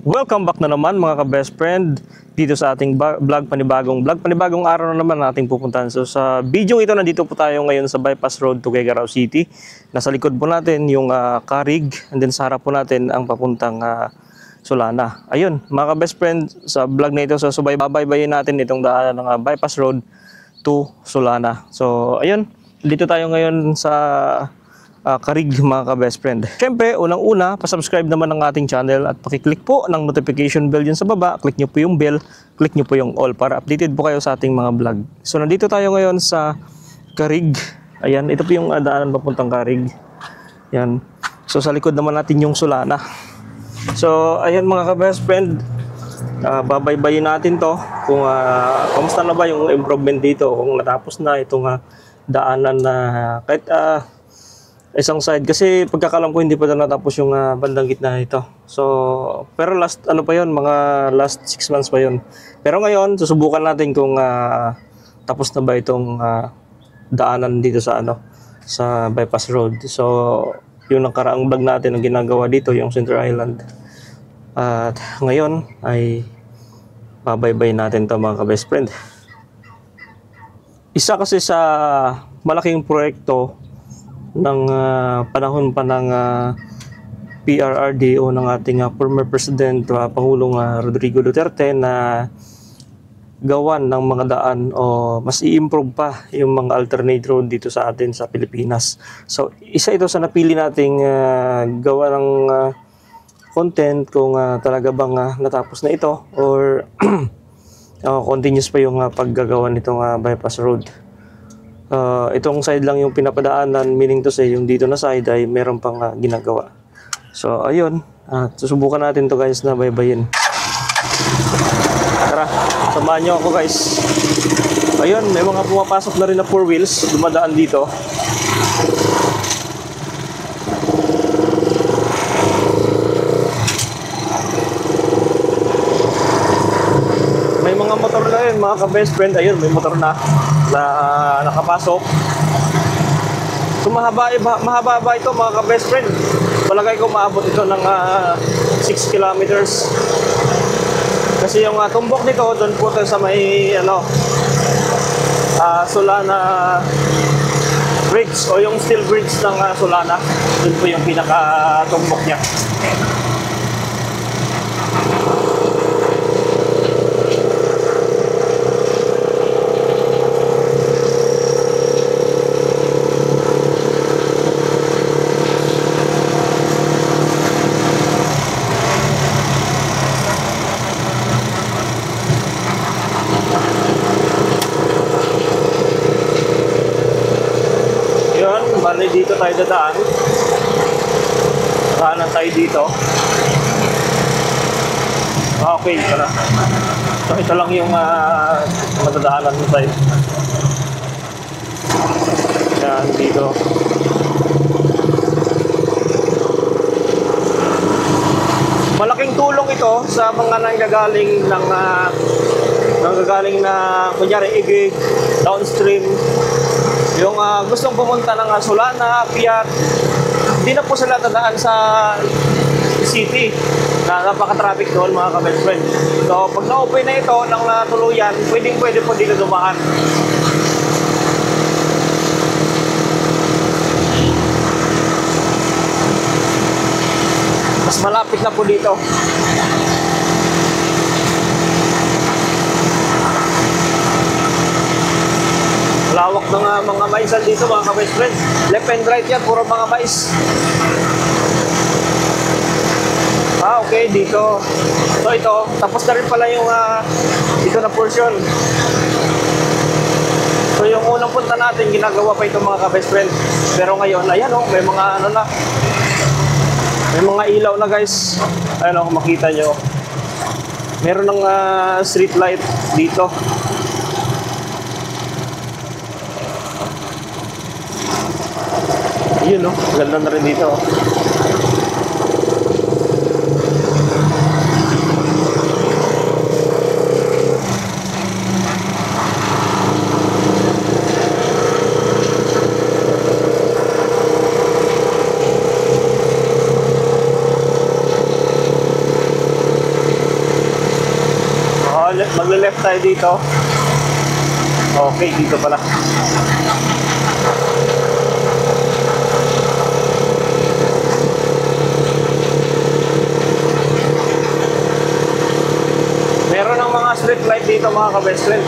Welcome back na naman mga ka-best friend dito sa ating panibagong araw na naman nating pupuntahan. So sa video ito, nandito po tayo ngayon sa Bypass Road to Quezon City. Nasa likod po natin yung Carig, and then sa harap po natin ang papuntang Solana. Ayun mga ka-best friend, sa vlog na ito, so babaybayin natin itong daan ng Bypass Road to Solana. So ayun, dito tayo ngayon sa Carig mga ka-best friend. Siyempre, unang-una, pasubscribe naman ng ating channel at pakiclick po ng notification bell dyan sa baba. Click nyo po yung bell, click nyo po yung all para updated po kayo sa ating mga vlog. So, nandito tayo ngayon sa Carig. Ayan, ito po yung daanan papuntang Carig. Ayan. So, sa likod naman natin yung Solana. So, ayan mga ka-best friend, babaybayin natin to kung kamusta na ba yung improvement dito, kung natapos na itong daanan na kahit isang side, kasi pagkakalam ko hindi pa na natapos yung bandang gitna nito. So pero last ano pa yon, mga last 6 months pa yon. Pero ngayon susubukan natin kung tapos na ba itong daanan dito sa sa Bypass Road. So yung nakaraang vlog natin ang ginagawa dito yung Center Island, at ngayon ay babaybayin natin to mga ka-best friend. Isa kasi sa malaking proyekto ng panahon pa ng PRRD o ng ating former President Pangulong Rodrigo Duterte na gawan ng mga daan o mas i-improve pa yung mga alternate road dito sa atin sa Pilipinas. So isa ito sa napili nating gawa ng content kung talaga bang natapos na ito or continuous pa yung paggagawa nitong bypass road. Itong side lang yung pinapadaanan, meaning to say yung dito na side ay meron pang ginagawa. So ayun, susubukan natin to guys na baybayin. Tara, samahan nyo ako guys. Ayun, may mga pumapasok na rin na 4 wheels dumadaan dito. May mga motor na rin mga ka-best friend. Ayun, may motor na nakapasok. So mahaba ito mga ka-best friend. Palagay ko maabot ito ng 6 kilometers. Kasi yung tumbok nito doon po sa may Solana Bridge o yung steel bridge ng Solana. Doon po yung pinaka-tumbok niya. Bali dito tayo dadaan. Daanan tayo dito. Okay, tara. So ito lang yung matadaanan mo tayo. Yan, dito. Malaking tulong ito sa mga nanggagaling na kunyari igig, downstream. Yung gustong pumunta ng Solana, Piat, hindi na po sila dadaan sa city na napaka-traffic doon mga ka-best friend. So pag na-open na ito ng tuluyan, pwede po dito dumaan. Mas malapit na po dito. Lawak ng mga maisan dito mga ka-best friend. Left and right yan, puro mga mais. Okay, dito. So ito, tapos na rin pala yung dito na portion. So yung unang punta natin, ginagawa pa ito mga ka-best friend. Pero ngayon, ayan may mga may mga ilaw na guys. Ayan kung makita nyo. Meron ng street light dito. Yun ganda na rin dito. magle-left tayo dito. Okay, dito pala. Meron ng mga street light dito mga ka-best friend.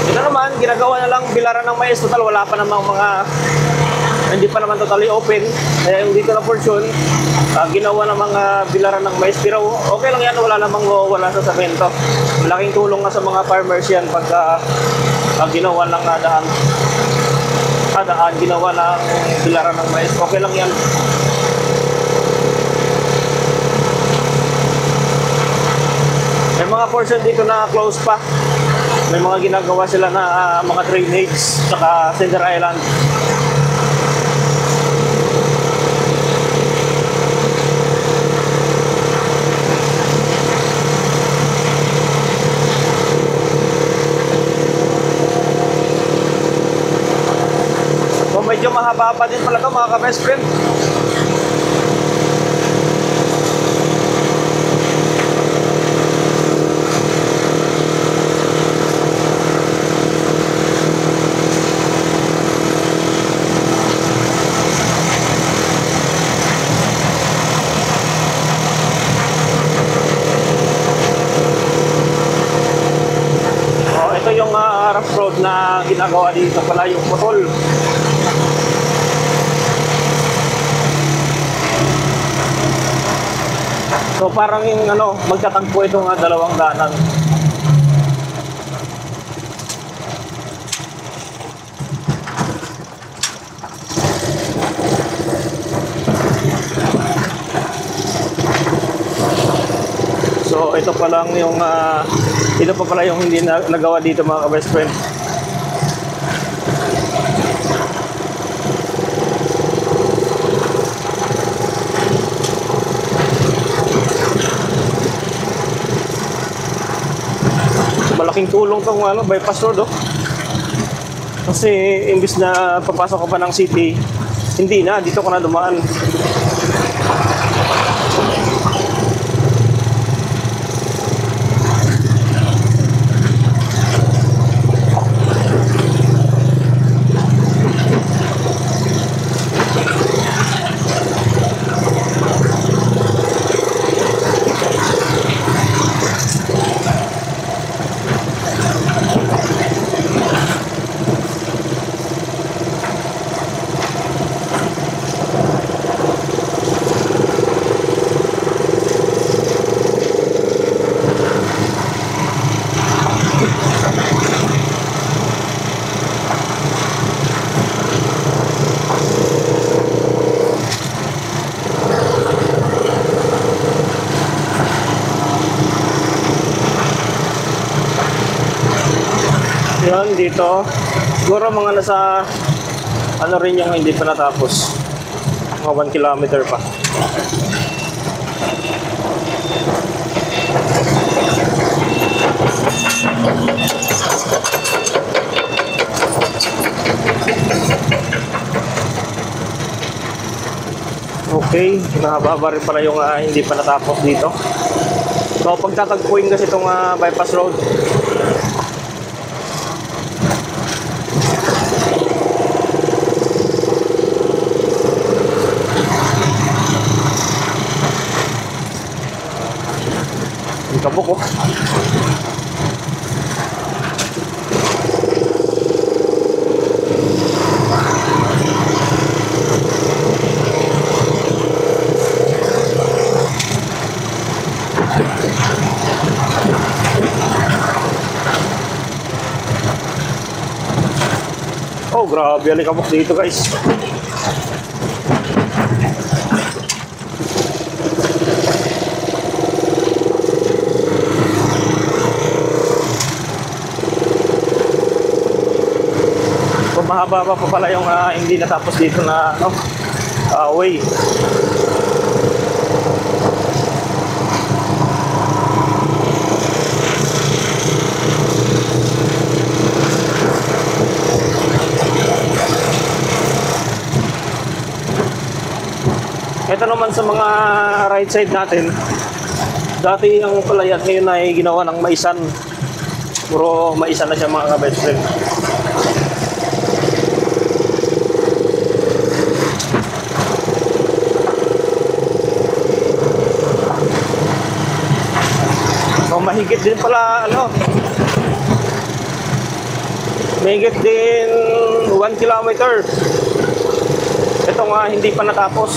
Ito naman, ginagawa na lang bilaran ng mais. Total, wala pa namang mga, hindi pa naman totally open. Kaya yung dito na portion, ginawa ng mga bilaran ng mais. Pero okay lang yan, wala namang wala sa semento. Malaking tulong nga sa mga farmers yan pagka ginawa ng daan. Ginawa ng bilaran ng mais. Okay lang yan. May mga portion dito na close pa. May mga ginagawa sila na mga drainage saka Cinder Island. So medyo mahaba pa din pala ito mga ka-best friend. Ito yung rough road na ginagawa dito pala, yung putol. So parang yung magtatagpo itong dalawang daanan. So ito pa lang yung ito pa pala yung hindi nagawa dito mga ka-best friend. So, malaking tulong tong bypass road Kasi imbis na papasok ka pa ng city, hindi na, dito ka na dumaan. Yan, dito. Siguro mga nasa, rin yung hindi pa natapos. Mga 1 kilometer pa. Okay, nakababa rin pala yung hindi pa natapos dito. So, pagtatagpuin kasi itong bypass road, kabuk Oh, grabe, alikabok dito guys. Mahaba pa pala yung hindi natapos dito na way. naman sa mga right side natin, dati ang palayan ngayon ay ginawa ng maisan. Puro maisan na siya mga ka-best friend. So mahigit din pala mahigit din 1 kilometer. Ito nga hindi pa natapos.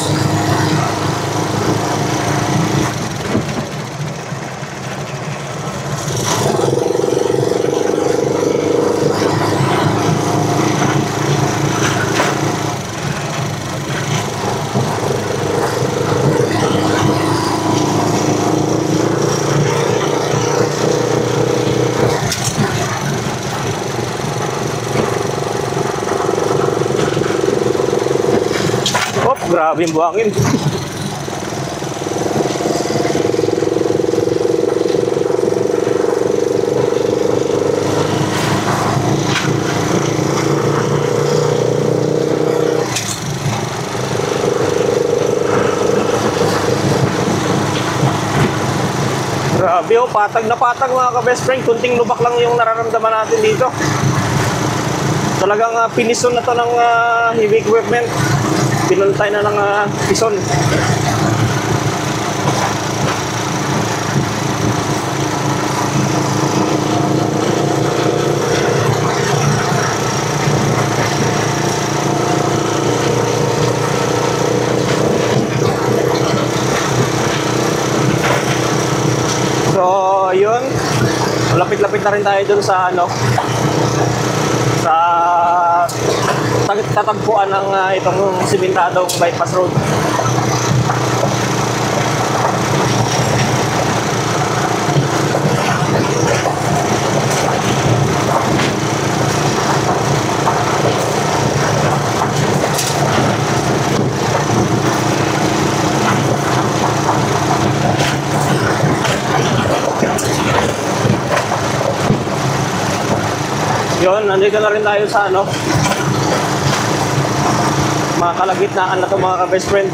Grabe yung buhangin. Grabe oh, patag na patag mga ka-best friend. Kunting lubak lang yung nararamdaman natin dito. Talagang pinison na to ng heavy equipment. Pinultay na ng pison. So, yun. Lapit-lapit na rin tayo dun sa sa tatagpuan ng itong simentadong bypass road. Yun, nandito na rin tayo sa mga kalagitnaan na ito mga ka-best friend.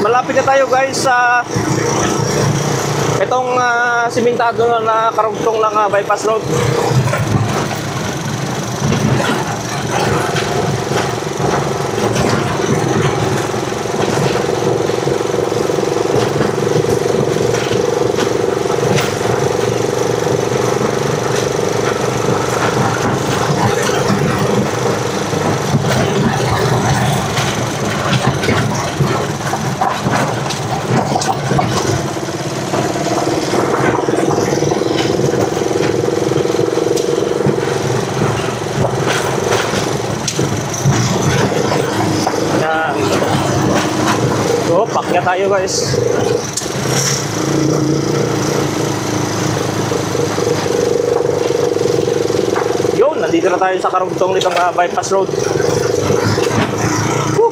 Malapit na tayo guys sa itong simentado na karugtong ng bypass road. So, pakyat tayo guys. Yun, nandito na tayo sa karugtong nitong bypass road. Woo!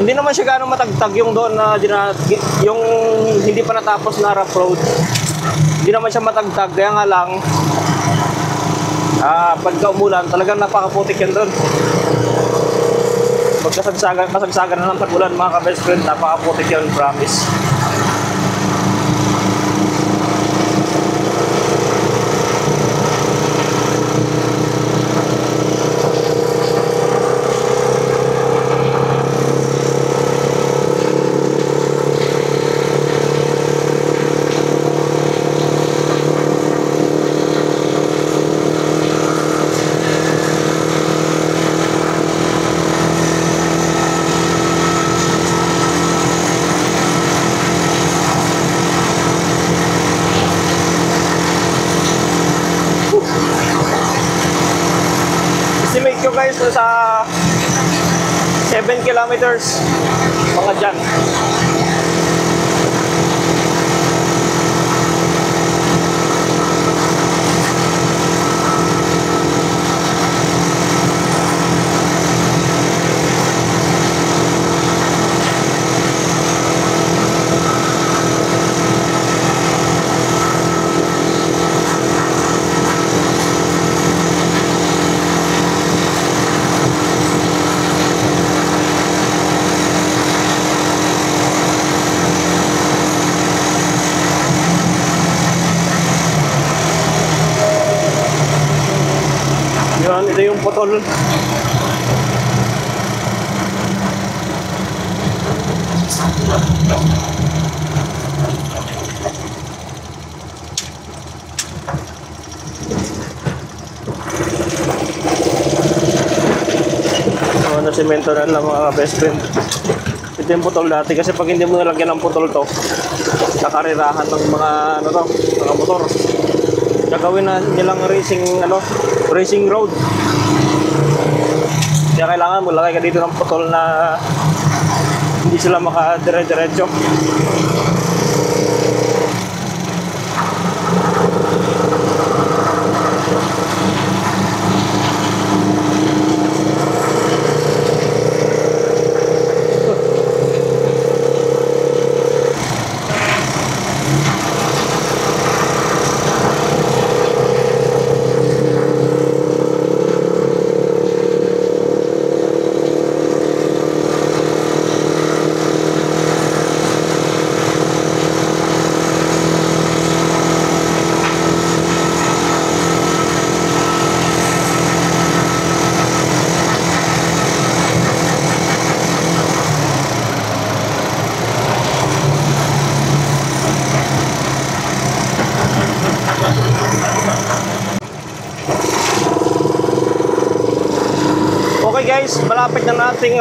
Hindi naman siya gano'ng matagtag yung doon na yung hindi pa natapos na rough road. Hindi naman siya matagtag, kaya nga lang pagka umulan, talagang napakaputik yan doon. Kasagsagan na ng tag-ulan mga ka-best friend, napakaputik yan, promise. siguro guys sa 7 kilometers mga dyan. Yan, ito yung putol. Semento na lang mga best friend. Ito yung putol dati kasi pag hindi mo nalagyan ng putol to, nakarirahan ng mga ano to, mga motor. Gagawin na nilang racing road. Kaya kailangan mo lagay ka dito ng putol na hindi sila makadire-diretso. Okay guys, malapit na nating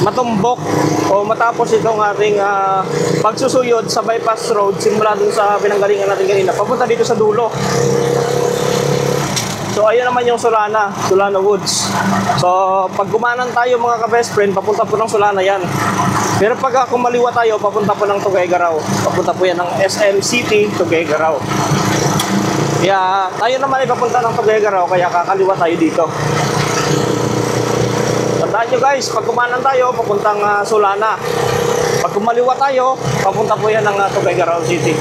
matumbok o matapos itong ating pagsusuyod sa bypass road simula dun sa pinanggalingan natin kanina papunta dito sa dulo. So ayun naman yung Solana Woods. So pag gumanan tayo mga ka-best friend, papunta po ng Solana yan. Pero pag kumaliwa tayo, papunta po ng Tuguegarao. Papunta po yan ng SM City, Tuguegarao. Kaya tayo naman ay papunta ng Tuguegarao, kaya kakaliwa tayo dito. Tandaan nyo guys, pag kumanan tayo, papuntang Solana. Pag kumaliwa tayo, papunta po yan ng Tuguegarao City.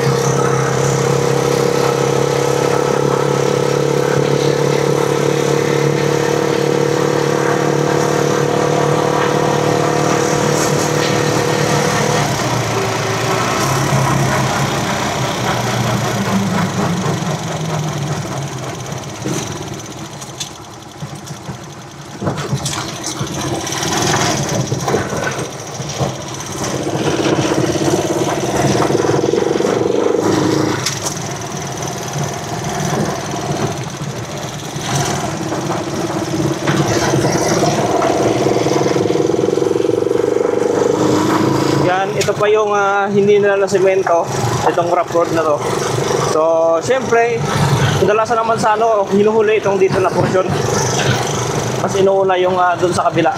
Ito pa yung hindi nila na semento, itong rough road na to. So, syempre, kadalasan naman sa hinuhuli itong dito na portion. Mas inuuna yung dun sa kabila.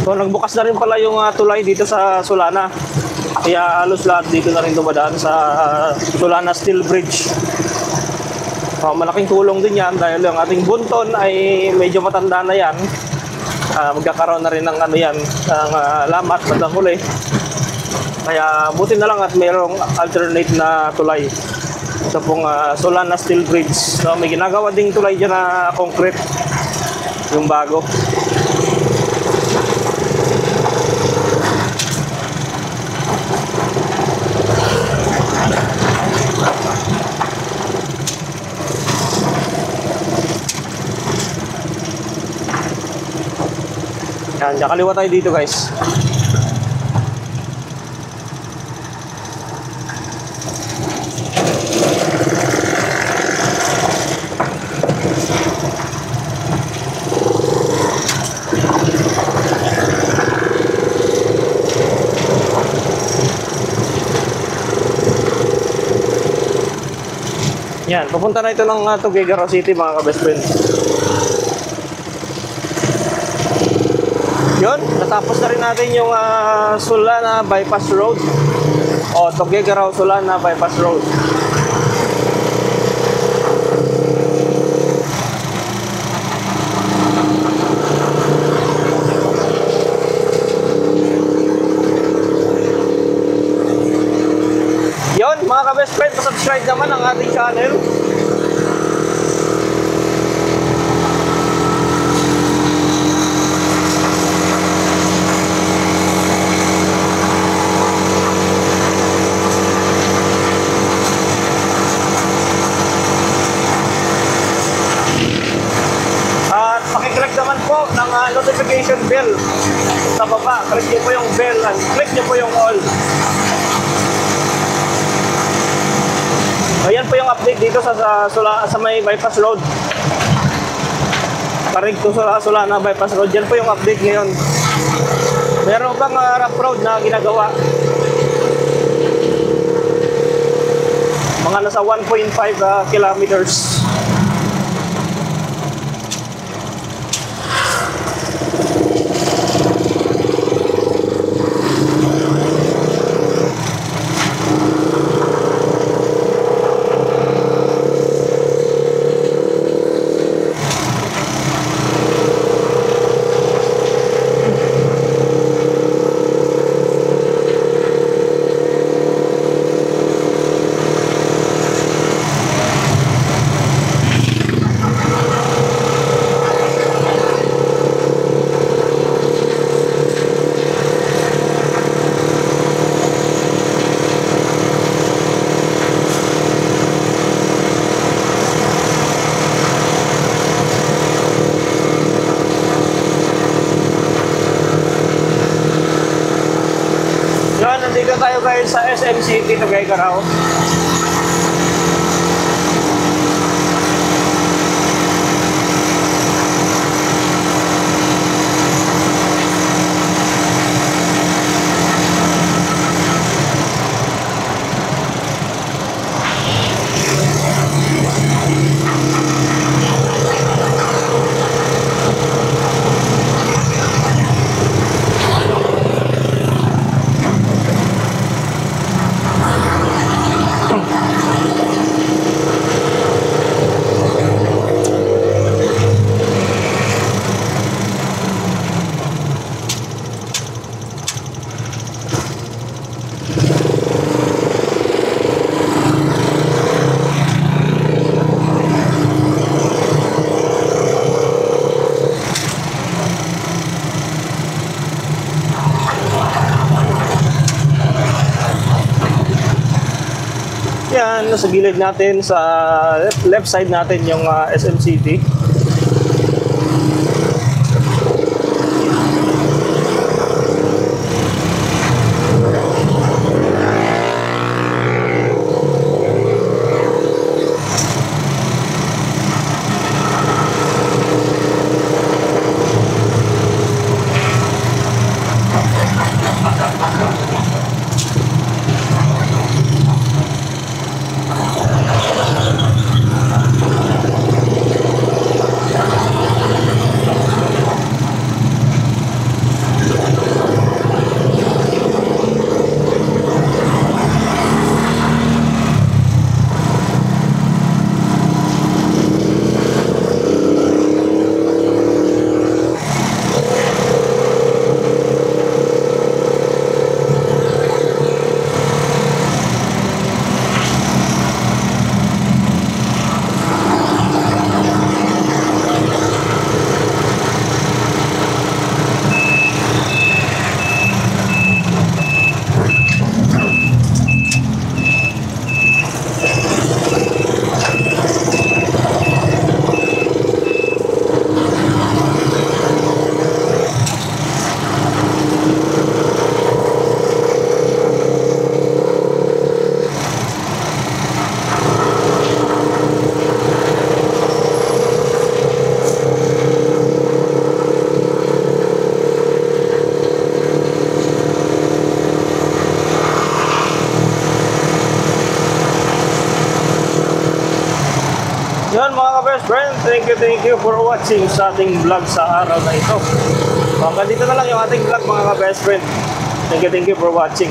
So nagbukas na rin pala yung tulay dito sa Solana. Kaya halos lahat dito na rin dumadaan sa Solana Steel Bridge. Malaking tulong din yan dahil yung ating bunton ay medyo matanda na yan. Magkakaroon na rin ng ng lamat bandang huli. Kaya buti na lang at mayroong alternate na tulay. Ito pong Solana Steel Bridge. So may ginagawa ding tulay dyan na concrete. Yung bago. Yan, kaliwa tayo dito guys. Yan, papunta na ito ng Tuguegarao City mga ka-best friend. Yun, natapos na rin natin yung Solana Bypass Road o Tuguegarao Solana Bypass Road. Yun, mga ka-best friend, subscribe naman ang ating channel. At pakiclick naman po ng notification bell sa baba. Click nyo po yung bell and click nyo po yung all. Ayan po yung update dito sa may bypass road. Parig to sa Solana bypass road. Yan po yung update ngayon. Meron pang rough road na ginagawa. Mga nasa 1.5 kilometers. Nandito tayo guys sa SM City Tuguegarao. Yan, sa gilid natin, sa left side natin yung SM City. Yun mga ka-best friend, thank you for watching sa ating vlog sa araw na ito. Hanggang dito na lang yung ating vlog mga ka-best friend. Thank you for watching.